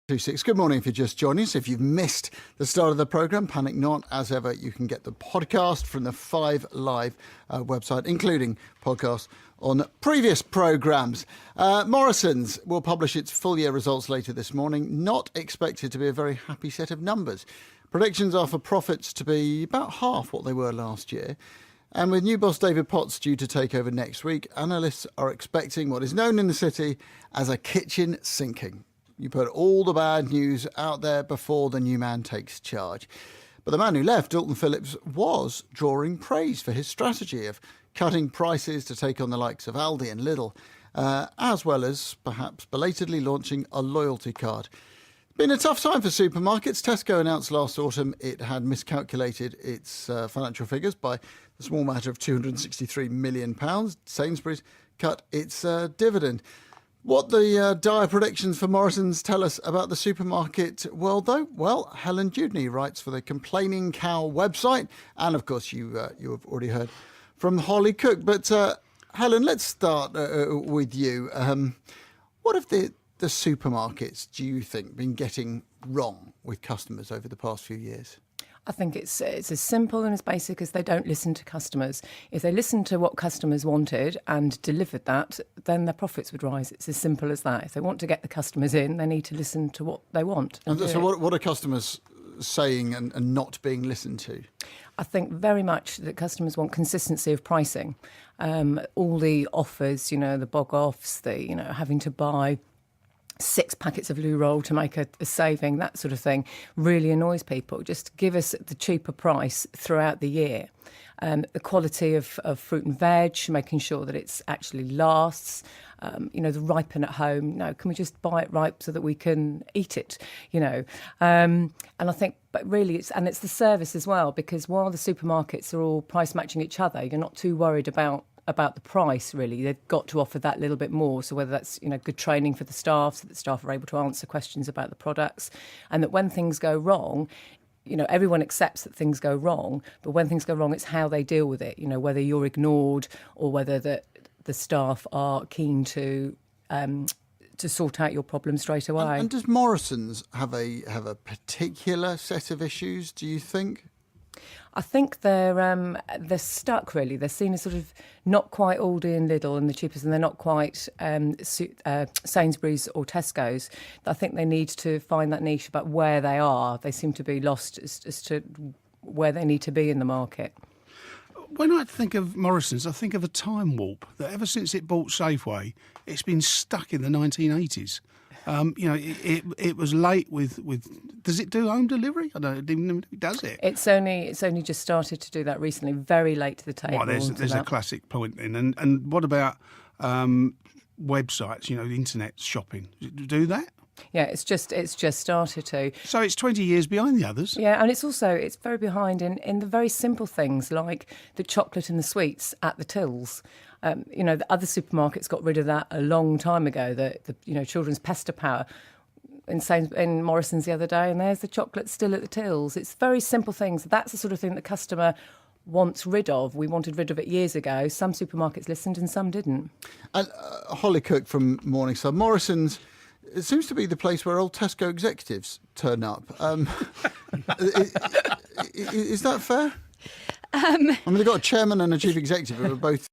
26. Good morning if you're just joining us. If you've missed the start of the programme, panic not. As ever, you can get the podcast from the 5 Live website, including podcasts on previous programmes. Morrisons will publish its full year results later this morning. Not expected to be a very happy set of numbers. Predictions are for profits to be about half what they were last year. And with new boss David Potts due to take over next week, analysts are expecting what is known in the city as a kitchen sinking. You put all the bad news out there before the new man takes charge. But the man who left, Dalton Phillips, was drawing praise for his strategy of cutting prices to take on the likes of Aldi and Lidl, as well as perhaps belatedly launching a loyalty card. Been a tough time for supermarkets. Tesco announced last autumn it had miscalculated its financial figures by a small matter of £263 million. Sainsbury's cut its dividend. What the dire predictions for Morrisons tell us about the supermarket world, though? Well, Helen Dewdney writes for the Complaining Cow website. And, of course, you have already heard from Holly Cook. But, Helen, let's start with you. What have the supermarkets, do you think, been getting wrong with customers over the past few years? I think it's as simple and as basic as they don't listen to customers. If they listened to what customers wanted and delivered that, then their profits would rise. It's as simple as that. If they want to get the customers in, they need to listen to what they want. So what are customers saying and not being listened to? I think very much that customers want consistency of pricing. All the offers, the bog-offs, having to buy 6 packets of loo roll to make a saving, that sort of thing, really annoys people. Just give us the cheaper price throughout the year. The quality of fruit and veg, making sure that it actually lasts. The ripen at home. No, can we just buy it ripe so that we can eat it? And I think, but really, it's the service as well, because while the supermarkets are all price matching each other, you're not too worried about the price, really. They've got to offer that little bit more. So whether that's, good training for the staff so that staff are able to answer questions about the products, and that when things go wrong, everyone accepts that things go wrong, but when things go wrong, it's how they deal with it, whether you're ignored or whether the staff are keen to sort out your problem straight away. And does Morrisons have a particular set of issues, do you think? I think they're stuck, really. They're seen as sort of not quite Aldi and Lidl and the cheapest, and they're not quite Sainsbury's or Tesco's. I think they need to find that niche about where they are. They seem to be lost as to where they need to be in the market. When I think of Morrisons, I think of a time warp that ever since it bought Safeway, it's been stuck in the 1980s. It was late with. Does it do home delivery? I don't even know if it does it. It's only just started to do that recently. Very late to the table. Well, there's a classic point then. And what about websites? Internet shopping. Do that? Yeah, it's just started to. So it's 20 years behind the others. Yeah, and it's very behind in the very simple things like the chocolate and the sweets at the tills. The other supermarkets got rid of that a long time ago. The children's pesta power in Morrisons the other day, and there's the chocolate still at the tills. It's very simple things. That's the sort of thing the customer wants rid of. We wanted rid of it years ago. Some supermarkets listened and some didn't. And Holly Cook from Morningstar. Morrisons, it seems to be the place where old Tesco executives turn up. Is that fair? They've got a chairman and a chief executive who are both